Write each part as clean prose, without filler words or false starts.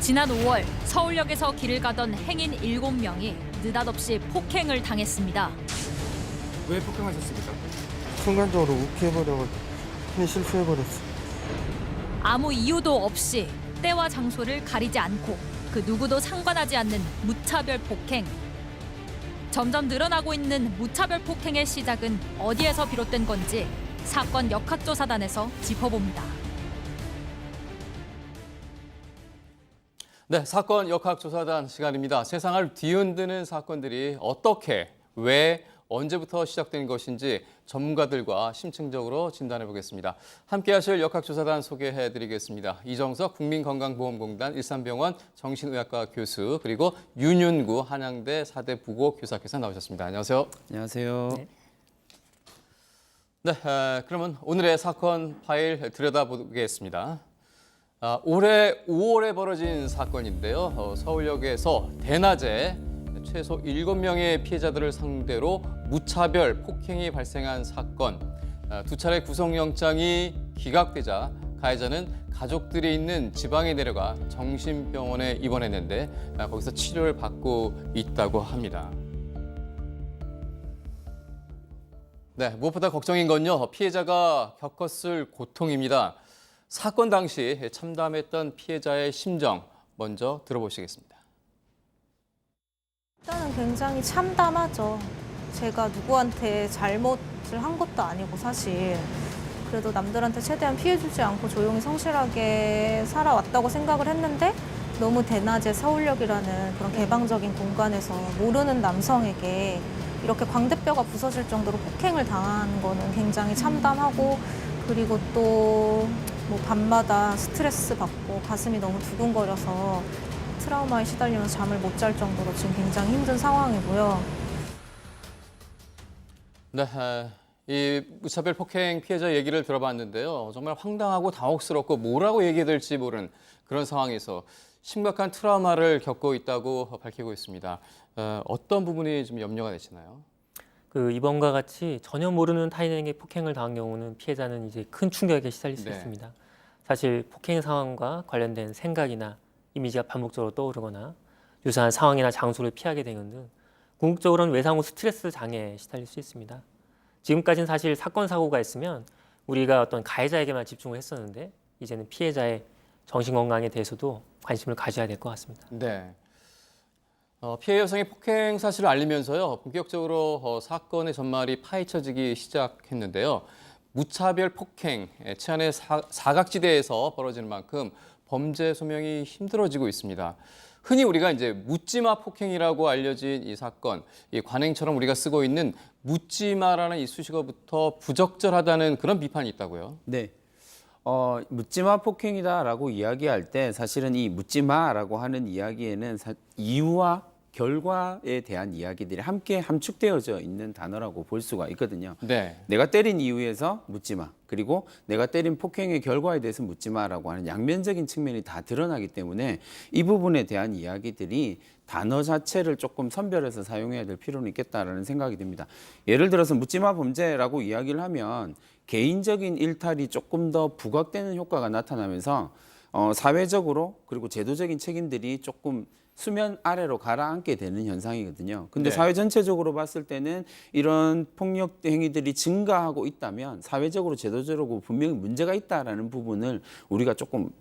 지난 5월 서울역에서 길을 가던 행인 7명이 느닷없이 폭행을 당했습니다. 왜 폭행하셨습니까? 순간적으로 욱해버려가지고 힘이 실수해버렸어. 아무 이유도 없이 때와 장소를 가리지 않고 그 누구도 상관하지 않는 무차별 폭행. 점점 늘어나고 있는 무차별 폭행의 시작은 어디에서 비롯된 건지 사건 역학조사단에서 짚어봅니다. 네, 사건 역학조사단 시간입니다. 세상을 뒤흔드는 사건들이 어떻게, 왜, 언제부터 시작된 것인지 전문가들과 심층적으로 진단해 보겠습니다. 함께 하실 역학조사단 소개해 드리겠습니다. 이정석 국민건강보험공단 일산병원 정신의학과 교수, 그리고 윤윤구 한양대 사대부고 교사께서 나오셨습니다. 안녕하세요. 안녕하세요. 네, 그러면 오늘의 사건 파일 들여다보겠습니다. 올해 5월에 벌어진 사건인데요. 서울역에서 대낮에 최소 7명의 피해자들을 상대로 무차별 폭행이 발생한 사건. 두 차례 구속영장이 기각되자 가해자는 가족들이 있는 지방에 내려가 정신병원에 입원했는데 거기서 치료를 받고 있다고 합니다. 네, 무엇보다 걱정인 건요. 피해자가 겪었을 고통입니다. 사건 당시 참담했던 피해자의 심정 먼저 들어보시겠습니다. 일단은 굉장히 참담하죠. 제가 누구한테 잘못을 한 것도 아니고 사실 그래도 남들한테 최대한 피해주지 않고 조용히 성실하게 살아왔다고 생각을 했는데 너무 대낮에 서울역이라는 그런 개방적인 공간에서 모르는 남성에게 이렇게 광대뼈가 부서질 정도로 폭행을 당한 거는 굉장히 참담하고 그리고 또 뭐 밤마다 스트레스 받고 가슴이 너무 두근거려서 트라우마에 시달리면서 잠을 못 잘 정도로 지금 굉장히 힘든 상황이고요. 네, 이 무차별 폭행 피해자 얘기를 들어봤는데요. 정말 황당하고 당혹스럽고 뭐라고 얘기해야 될지 모르는 그런 상황에서 심각한 트라우마를 겪고 있다고 밝히고 있습니다. 어떤 부분이 좀 염려가 되시나요? 이번과 같이 전혀 모르는 타인에게 폭행을 당한 경우는 피해자는 이제 큰 충격에 시달릴 수 네. 있습니다. 사실 폭행 상황과 관련된 생각이나 이미지가 반복적으로 떠오르거나 유사한 상황이나 장소를 피하게 되는 등 궁극적으로는 외상 후 스트레스 장애에 시달릴 수 있습니다. 지금까지는 사실 사건 사고가 있으면 우리가 어떤 가해자에게만 집중을 했었는데 이제는 피해자의 정신 건강에 대해서도 관심을 가져야 될 것 같습니다. 네. 피해 여성의 폭행 사실을 알리면서요. 본격적으로 사건의 전말이 파헤쳐지기 시작했는데요. 무차별 폭행, 치안의 사각지대에서 벌어지는 만큼 범죄 소명이 힘들어지고 있습니다. 흔히 우리가 이제 묻지마 폭행이라고 알려진 이 사건, 이 관행처럼 우리가 쓰고 있는 묻지마라는 이 수식어부터 부적절하다는 그런 비판이 있다고요. 네. 묻지마 폭행이다라고 이야기할 때 사실은 이 묻지마라고 하는 이야기에는 이유와 결과에 대한 이야기들이 함께 함축되어져 있는 단어라고 볼 수가 있거든요. 네. 내가 때린 이유에서 묻지마, 그리고 내가 때린 폭행의 결과에 대해서 묻지마라고 하는 양면적인 측면이 다 드러나기 때문에 이 부분에 대한 이야기들이 단어 자체를 조금 선별해서 사용해야 될 필요는 있겠다라는 생각이 듭니다. 예를 들어서 묻지마 범죄라고 이야기를 하면 개인적인 일탈이 조금 더 부각되는 효과가 나타나면서 사회적으로 그리고 제도적인 책임들이 조금 수면 아래로 가라앉게 되는 현상이거든요. 근데 네. 사회 전체적으로 봤을 때는 이런 폭력 행위들이 증가하고 있다면 사회적으로 제도적으로 분명히 문제가 있다라는 부분을 우리가 조금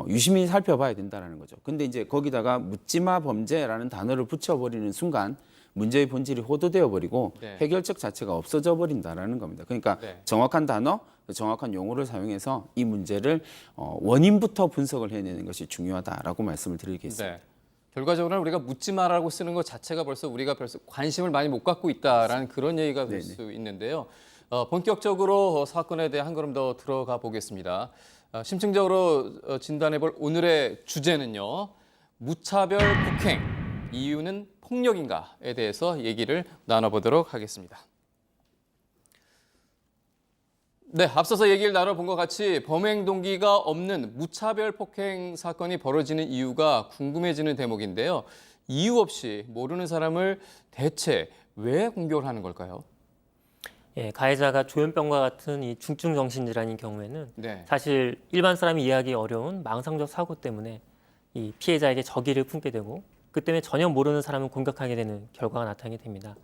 유심히 살펴봐야 된다는 거죠. 근데 이제 거기다가 묻지마 범죄라는 단어를 붙여버리는 순간 문제의 본질이 호도되어 버리고 네. 해결책 자체가 없어져 버린다라는 겁니다. 그러니까 네. 정확한 단어, 정확한 용어를 사용해서 이 문제를 원인부터 분석을 해내는 것이 중요하다라고 말씀을 드리겠습니다. 네. 결과적으로는 우리가 묻지 마라고 쓰는 것 자체가 벌써 관심을 많이 못 갖고 있다라는 그런 얘기가 될 수 있는데요. 본격적으로 사건에 대해 한 걸음 더 들어가 보겠습니다. 심층적으로 진단해볼 오늘의 주제는요. 무차별 폭행, 이유는 폭력인가에 대해서 얘기를 나눠보도록 하겠습니다. 네, 앞서서 얘기를 나눠본 것 같이 범행 동기가 없는 무차별 폭행 사건이 벌어지는 이유가 궁금해지는 대목인데요. 이유 없이 모르는 사람을 대체 왜 공격을 하는 걸까요? 예, 가해자가 조현병과 같은 이 중증 정신질환인 경우에는 네. 사실 일반 사람이 이해하기 어려운 망상적 사고 때문에 이 피해자에게 적의를 품게 되고 그 때문에 전혀 모르는 사람을 공격하게 되는 결과가 나타나게 됩니다.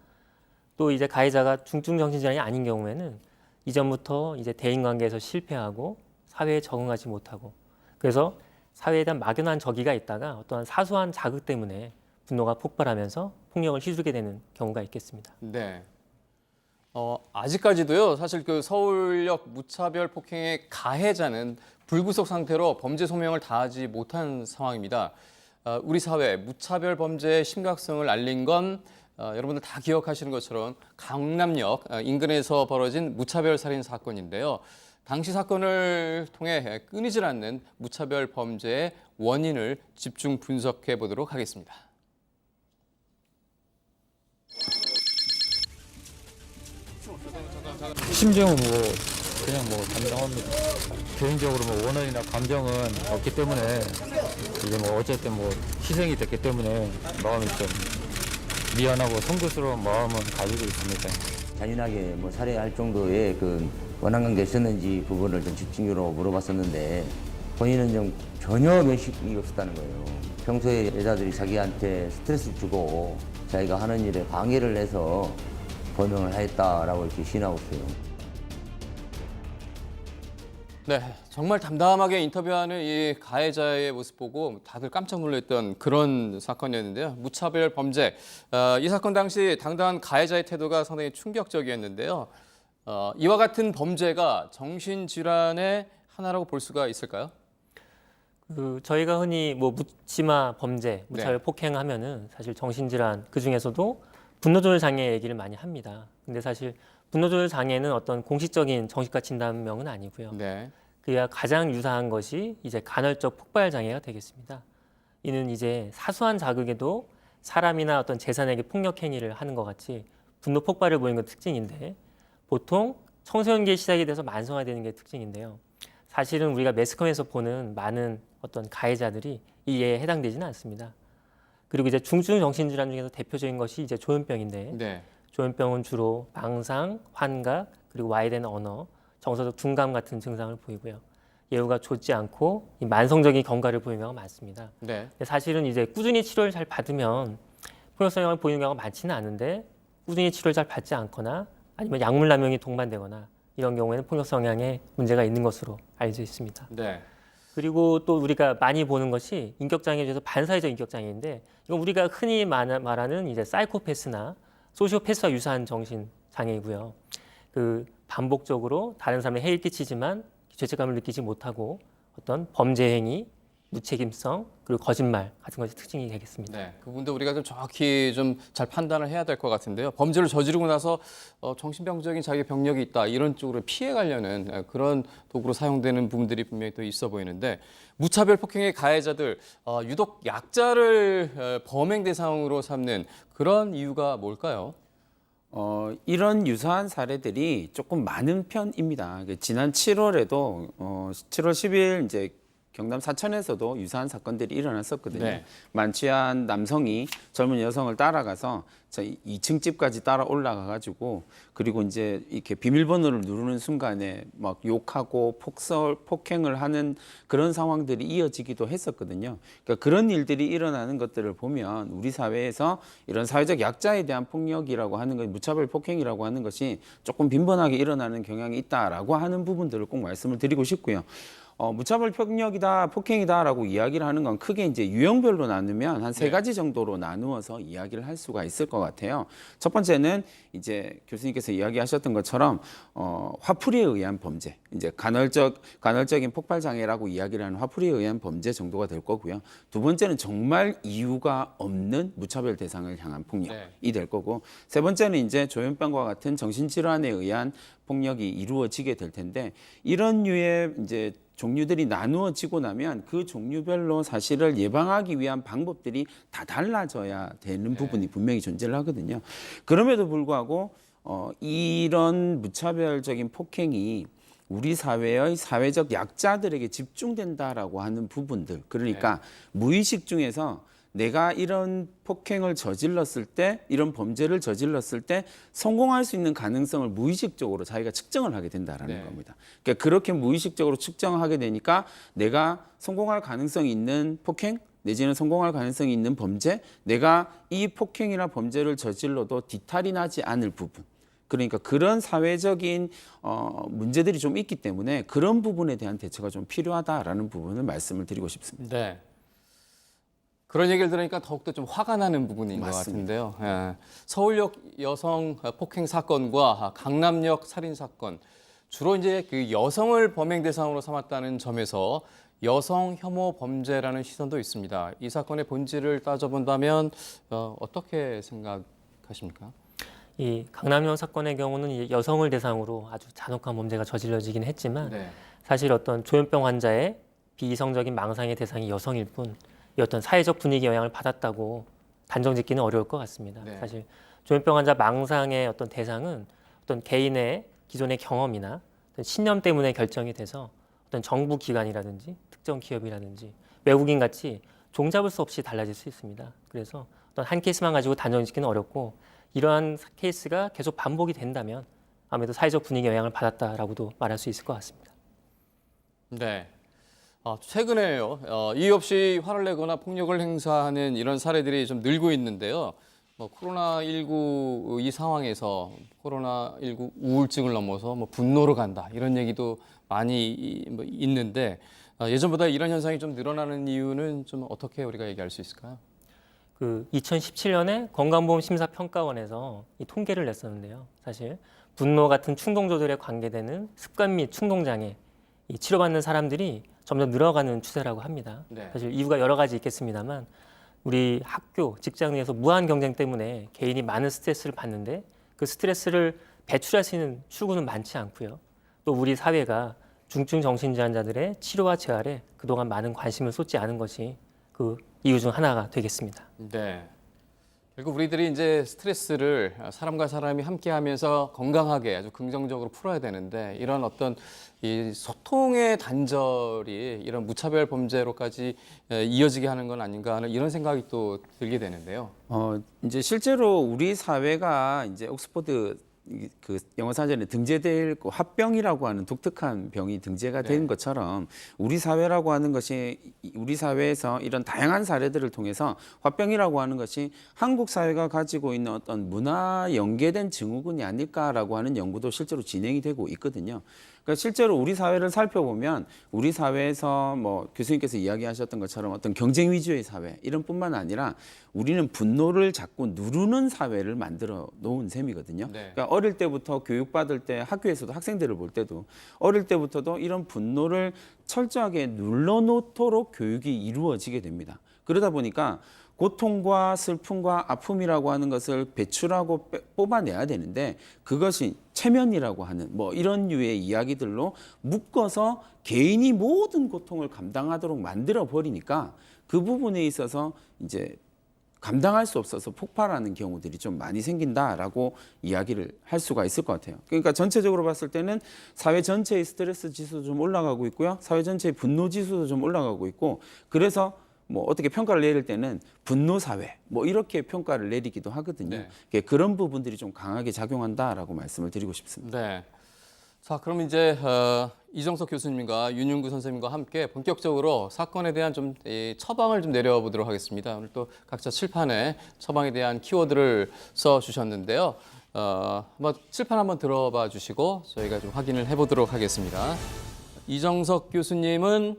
또 이제 가해자가 중증 정신질환이 아닌 경우에는 이전부터 이제 대인관계에서 실패하고 사회에 적응하지 못하고 그래서 사회에 대한 막연한 적의가 있다가 어떠한 사소한 자극 때문에 분노가 폭발하면서 폭력을 휘두르게 되는 경우가 있겠습니다. 네. 아직까지도요. 사실 그 서울역 무차별 폭행의 가해자는 불구속 상태로 범죄 소명을 다하지 못한 상황입니다. 우리 사회 무차별 범죄의 심각성을 알린 건 여러분들 다 기억하시는 것처럼 강남역 인근에서 벌어진 무차별 살인 사건인데요. 당시 사건을 통해 끊이질 않는 무차별 범죄의 원인을 집중 분석해 보도록 하겠습니다. 심정은 그냥 담당합니다. 개인적으로 원한이나 감정은 없기 때문에 이제 어쨌든 희생이 됐기 때문에 마음이 좀 미안하고 송구스러운 마음은 가지고 있습니다. 잔인하게 살해할 정도의 그 원한 관계가 있었는지 부분을 좀 집중적으로 물어봤었는데 본인은 좀 전혀 면식이 없었다는 거예요. 평소에 여자들이 자기한테 스트레스 주고 자기가 하는 일에 방해를 해서 범행을 하였다라고 이렇게 시인하고 있어요. 네, 정말 담담하게 인터뷰하는 이 가해자의 모습 보고 다들 깜짝 놀랐던 그런 사건이었는데요. 무차별 범죄. 이 사건 당시 당당한 가해자의 태도가 상당히 충격적이었는데요. 이와 같은 범죄가 정신질환의 하나라고 볼 수가 있을까요? 저희가 흔히 묻지마 범죄, 무차별 네. 폭행하면은 사실 정신질환 그 중에서도 분노조절 장애 얘기를 많이 합니다. 근데 사실 분노조절 장애는 어떤 공식적인 정신과 진단명은 아니고요. 네. 그야 가장 유사한 것이 이제 간헐적 폭발 장애가 되겠습니다. 이는 이제 사소한 자극에도 사람이나 어떤 재산에게 폭력 행위를 하는 것 같이 분노 폭발을 보이는 건 특징인데 보통 청소년기에 시작이 돼서 만성화되는 게 특징인데요. 사실은 우리가 매스컴에서 보는 많은 어떤 가해자들이 이에 해당되지는 않습니다. 그리고 이제 중증 정신질환 중에서 대표적인 것이 이제 조현병인데 네. 조현병은 주로 망상, 환각, 그리고 와해된 언어, 정서적 둔감 같은 증상을 보이고요. 예후가 좋지 않고 이 만성적인 경과를 보이는 경우가 많습니다. 네. 근데 사실은 이제 꾸준히 치료를 잘 받으면 폭력성 영향을 보이는 경우가 많지는 않은데 꾸준히 치료를 잘 받지 않거나 아니면 약물 남용이 동반되거나 이런 경우에는 폭력성 영향에 문제가 있는 것으로 알려져 있습니다. 네. 그리고 또 우리가 많이 보는 것이 인격장애 중에서 반사회적 인격장애인데 이건 우리가 흔히 말하는 이제 사이코패스나 소시오패스와 유사한 정신 장애이고요. 반복적으로 다른 사람에 해를 끼치지만 죄책감을 느끼지 못하고 어떤 범죄 행위, 무책임성 그리고 거짓말 같은 것이 특징이 되겠습니다. 네. 그 부분도 우리가 좀 정확히 좀 잘 판단을 해야 될 것 같은데요. 범죄를 저지르고 나서 정신병적인 자기 병력이 있다 이런 쪽으로 피해가려는 그런 도구로 사용되는 부분들이 분명히 또 있어 보이는데 무차별 폭행의 가해자들 유독 약자를 범행 대상으로 삼는 그런 이유가 뭘까요? 이런 유사한 사례들이 조금 많은 편입니다. 지난 7월에도 7월 10일 이제 경남 사천에서도 유사한 사건들이 일어났었거든요. 네. 만취한 남성이 젊은 여성을 따라가서 2층 집까지 따라 올라가가지고 그리고 이제 이렇게 비밀번호를 누르는 순간에 막 욕하고 폭행을 하는 그런 상황들이 이어지기도 했었거든요. 그러니까 그런 일들이 일어나는 것들을 보면 우리 사회에서 이런 사회적 약자에 대한 폭력이라고 하는 것, 무차별 폭행이라고 하는 것이 조금 빈번하게 일어나는 경향이 있다라고 하는 부분들을 꼭 말씀을 드리고 싶고요. 무차별 폭력이다, 폭행이다라고 이야기를 하는 건 크게 이제 유형별로 나누면 한 세 가지 정도로 나누어서 이야기를 할 수가 있을 것 같아요. 첫 번째는 이제 교수님께서 이야기하셨던 것처럼 화풀이에 의한 범죄, 이제 간헐적인 폭발 장애라고 이야기를 하는 화풀이에 의한 범죄 정도가 될 거고요. 두 번째는 정말 이유가 없는 무차별 대상을 향한 폭력이 될 거고, 세 번째는 이제 조현병과 같은 정신질환에 의한 폭력이 이루어지게 될 텐데 이런 류의 이제 종류들이 나누어지고 나면 그 종류별로 사실을 예방하기 위한 방법들이 다 달라져야 되는 부분이 분명히 존재를 하거든요. 그럼에도 불구하고 이런 무차별적인 폭행이 우리 사회의 사회적 약자들에게 집중된다라고 하는 부분들, 그러니까 무의식 중에서 내가 이런 폭행을 저질렀을 때, 이런 범죄를 저질렀을 때 성공할 수 있는 가능성을 무의식적으로 자기가 측정을 하게 된다라는 겁니다. 그러니까 그렇게 무의식적으로 측정하게 되니까 내가 성공할 가능성이 있는 폭행, 내지는 성공할 가능성이 있는 범죄, 내가 이 폭행이나 범죄를 저질러도 뒤탈이 나지 않을 부분. 그러니까 그런 사회적인 문제들이 좀 있기 때문에 그런 부분에 대한 대처가 좀 필요하다라는 부분을 말씀을 드리고 싶습니다. 네. 그런 얘기를 들으니까 더욱더 좀 화가 나는 부분인 맞습니다. 것 같은데요. 예. 서울역 여성 폭행 사건과 강남역 살인 사건, 주로 이제 그 여성을 범행 대상으로 삼았다는 점에서 여성 혐오 범죄라는 시선도 있습니다. 이 사건의 본질을 따져본다면 어떻게 생각하십니까? 이 강남역 사건의 경우는 이 여성을 대상으로 아주 잔혹한 범죄가 저질러지긴 했지만 네. 사실 어떤 조현병 환자의 비이성적인 망상의 대상이 여성일 뿐 이 어떤 사회적 분위기 영향을 받았다고 단정짓기는 어려울 것 같습니다. 네. 사실 조현병 환자 망상의 어떤 대상은 어떤 개인의 기존의 경험이나 어떤 신념 때문에 결정이 돼서 어떤 정부 기관이라든지 특정 기업이라든지 외국인 같이 종잡을 수 없이 달라질 수 있습니다. 그래서 어떤 한 케이스만 가지고 단정짓기는 어렵고 이러한 케이스가 계속 반복이 된다면 아무래도 사회적 분위기 영향을 받았다라고도 말할 수 있을 것 같습니다. 네. 최근에요. 이유 없이 화를 내거나 폭력을 행사하는 이런 사례들이 좀 늘고 있는데요. 코로나19 이 상황에서 코로나19 우울증을 넘어서 분노로 간다 이런 얘기도 많이 있는데 예전보다 이런 현상이 좀 늘어나는 이유는 좀 어떻게 우리가 얘기할 수 있을까요? 그 2017년에 건강보험심사평가원에서 이 통계를 냈었는데요. 사실 분노 같은 충동 조절에 관계되는 습관 및 충동장애 이 치료받는 사람들이 점점 늘어가는 추세라고 합니다. 네. 사실 이유가 여러 가지 있겠습니다만 우리 학교, 직장 내에서 무한 경쟁 때문에 개인이 많은 스트레스를 받는데 그 스트레스를 배출할 수 있는 출구는 많지 않고요. 또 우리 사회가 중증 정신질환자들의 치료와 재활에 그동안 많은 관심을 쏟지 않은 것이 그 이유 중 하나가 되겠습니다. 네. 결국 우리들이 이제 스트레스를 사람과 사람이 함께하면서 건강하게 아주 긍정적으로 풀어야 되는데 이런 어떤 이 소통의 단절이 이런 무차별 범죄로까지 이어지게 하는 건 아닌가 하는 이런 생각이 또 들게 되는데요. 이제 실제로 우리 사회가 이제 옥스퍼드 그 영어 사전에 등재될 합병이라고 하는 독특한 병이 등재가 된 네. 것처럼 우리 사회라고 하는 것이 우리 사회에서 이런 다양한 사례들을 통해서 화병이라고 하는 것이 한국 사회가 가지고 있는 어떤 문화 연계된 증후군이 아닐까라고 하는 연구도 실제로 진행이 되고 있거든요. 그러니까 실제로 우리 사회를 살펴보면 우리 사회에서 교수님께서 이야기하셨던 것처럼 어떤 경쟁 위주의 사회 이런 뿐만 아니라 우리는 분노를 자꾸 누르는 사회를 만들어 놓은 셈이거든요. 네. 그러니까 어릴 때부터 교육받을 때 학교에서도 학생들을 볼 때도 어릴 때부터도 이런 분노를 철저하게 눌러놓도록 교육이 이루어지게 됩니다. 그러다 보니까 고통과 슬픔과 아픔이라고 하는 것을 배출하고 뽑아내야 되는데 그것이 체면이라고 하는 이런 류의 이야기들로 묶어서 개인이 모든 고통을 감당하도록 만들어 버리니까 그 부분에 있어서 이제 감당할 수 없어서 폭발하는 경우들이 좀 많이 생긴다라고 이야기를 할 수가 있을 것 같아요. 그러니까 전체적으로 봤을 때는 사회 전체의 스트레스 지수도 좀 올라가고 있고요. 사회 전체의 분노 지수도 좀 올라가고 있고 그래서 어떻게 평가를 내릴 때는 분노 사회 이렇게 평가를 내리기도 하거든요. 네. 그런 부분들이 좀 강하게 작용한다라고 말씀을 드리고 싶습니다. 네. 자, 그럼 이제 이정석 교수님과 윤윤구 선생님과 함께 본격적으로 사건에 대한 좀 처방을 좀 내려보도록 하겠습니다. 오늘 또 각자 칠판에 처방에 대한 키워드를 써 주셨는데요. 한번 칠판 한번 들어봐 주시고 저희가 좀 확인을 해보도록 하겠습니다. 이정석 교수님은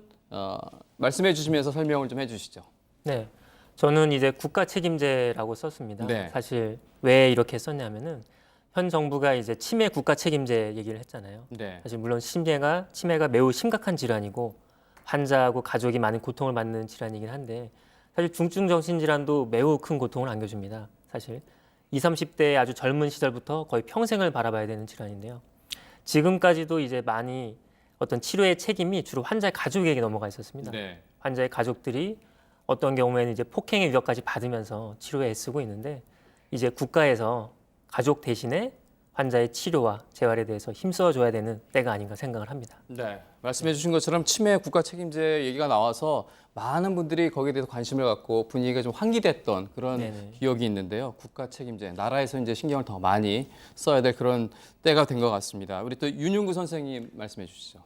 말씀해 주시면서 설명을 좀 해주시죠. 네, 저는 이제 국가 책임제라고 썼습니다. 네. 사실 왜 이렇게 썼냐면은 현 정부가 이제 치매 국가 책임제 얘기를 했잖아요. 네. 사실 물론 치매가 매우 심각한 질환이고 환자하고 가족이 많은 고통을 받는 질환이긴 한데 사실 중증 정신질환도 매우 큰 고통을 안겨줍니다. 사실 20, 30대 아주 젊은 시절부터 거의 평생을 바라봐야 되는 질환인데요. 지금까지도 이제 많이 어떤 치료의 책임이 주로 환자의 가족에게 넘어가 있었습니다. 네. 환자의 가족들이 어떤 경우에는 이제 폭행의 위협까지 받으면서 치료에 애쓰고 있는데 이제 국가에서 가족 대신에 환자의 치료와 재활에 대해서 힘써줘야 되는 때가 아닌가 생각을 합니다. 네, 말씀해 주신 것처럼 치매 국가 책임제 얘기가 나와서 많은 분들이 거기에 대해서 관심을 갖고 분위기가 좀 환기됐던 그런 네네. 기억이 있는데요. 국가 책임제, 나라에서 이제 신경을 더 많이 써야 될 그런 때가 된 것 같습니다. 우리 또 윤윤구 선생님 말씀해 주시죠.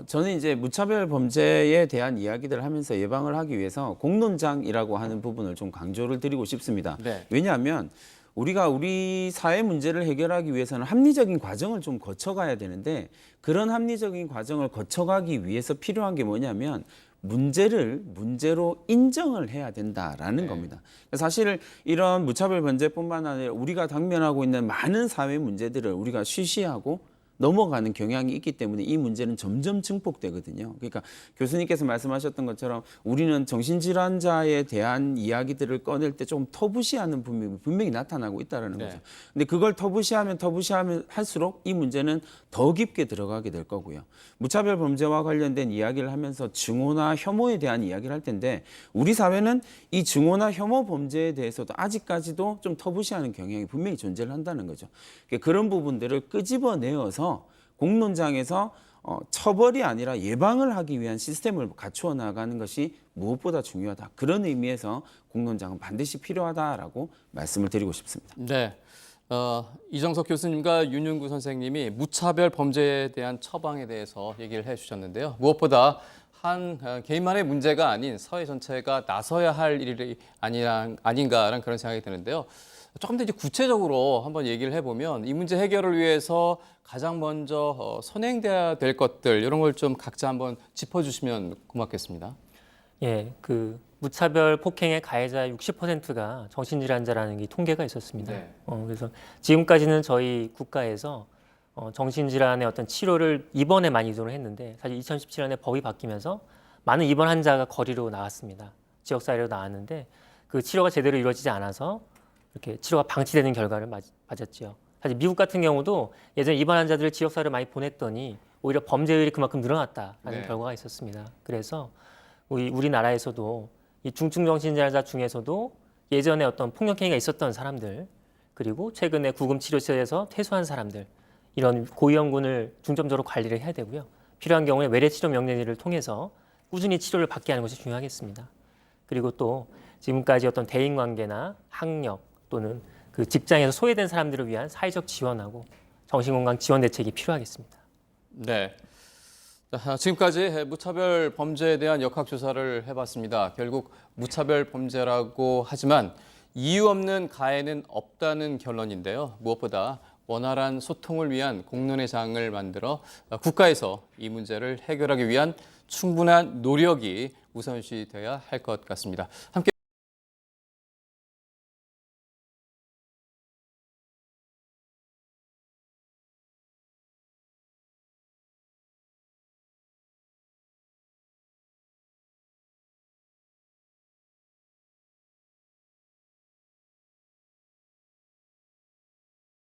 저는 이제 무차별 범죄에 대한 이야기들을 하면서 예방을 하기 위해서 공론장이라고 하는 부분을 좀 강조를 드리고 싶습니다. 네. 왜냐하면 우리가 우리 사회 문제를 해결하기 위해서는 합리적인 과정을 좀 거쳐가야 되는데 그런 합리적인 과정을 거쳐가기 위해서 필요한 게 뭐냐면 문제를 문제로 인정을 해야 된다라는 겁니다. 사실 이런 무차별 범죄뿐만 아니라 우리가 당면하고 있는 많은 사회 문제들을 우리가 쉬쉬하고 넘어가는 경향이 있기 때문에 이 문제는 점점 증폭되거든요. 그러니까 교수님께서 말씀하셨던 것처럼 우리는 정신질환자에 대한 이야기들을 꺼낼 때 좀 터부시하는 부분이 분명히 나타나고 있다는 네. 거죠. 근데 그걸 터부시하면 할수록 이 문제는 더 깊게 들어가게 될 거고요. 무차별 범죄와 관련된 이야기를 하면서 증오나 혐오에 대한 이야기를 할 텐데 우리 사회는 이 증오나 혐오 범죄에 대해서도 아직까지도 좀 터부시하는 경향이 분명히 존재를 한다는 거죠. 그러니까 그런 부분들을 끄집어내어서 공론장에서 처벌이 아니라 예방을 하기 위한 시스템을 갖추어 나가는 것이 무엇보다 중요하다. 그런 의미에서 공론장은 반드시 필요하다라고 말씀을 드리고 싶습니다. 네, 이정석 교수님과 윤윤구 선생님이 무차별 범죄에 대한 처방에 대해서 얘기를 해주셨는데요. 무엇보다 한 개인만의 문제가 아닌 사회 전체가 나서야 할 일이 아닌가라는 그런 생각이 드는데요. 조금 더 이제 구체적으로 한번 얘기를 해보면 이 문제 해결을 위해서 가장 먼저 선행돼야 될 것들 이런 걸 좀 각자 한번 짚어주시면 고맙겠습니다. 예, 그 무차별 폭행의 가해자 60%가 정신질환자라는 게 통계가 있었습니다. 네. 그래서 지금까지는 저희 국가에서 정신질환의 어떤 치료를 입원에 많이 의존을 했는데 사실 2017년에 법이 바뀌면서 많은 입원 환자가 거리로 나왔습니다. 지역사회로 나왔는데 그 치료가 제대로 이루어지지 않아서 이렇게 치료가 방치되는 결과를 맞았죠. 사실 미국 같은 경우도 예전에 입원 환자들을 지역사회로 많이 보냈더니 오히려 범죄율이 그만큼 늘어났다라는 네. 결과가 있었습니다. 그래서 우리나라에서도 이 중증 정신질환자 중에서도 예전에 어떤 폭력행위가 있었던 사람들 그리고 최근에 구금치료실에서 퇴소한 사람들 이런 고위험군을 중점적으로 관리를 해야 되고요. 필요한 경우에 외래치료 명령제를 통해서 꾸준히 치료를 받게 하는 것이 중요하겠습니다. 그리고 또 지금까지 어떤 대인관계나 학력 또는 그 직장에서 소외된 사람들을 위한 사회적 지원하고 정신건강 지원 대책이 필요하겠습니다. 네. 지금까지 무차별 범죄에 대한 역학조사를 해봤습니다. 결국 무차별 범죄라고 하지만 이유 없는 가해는 없다는 결론인데요. 무엇보다 원활한 소통을 위한 공론의 장을 만들어 국가에서 이 문제를 해결하기 위한 충분한 노력이 우선시 돼야 할 것 같습니다. 함께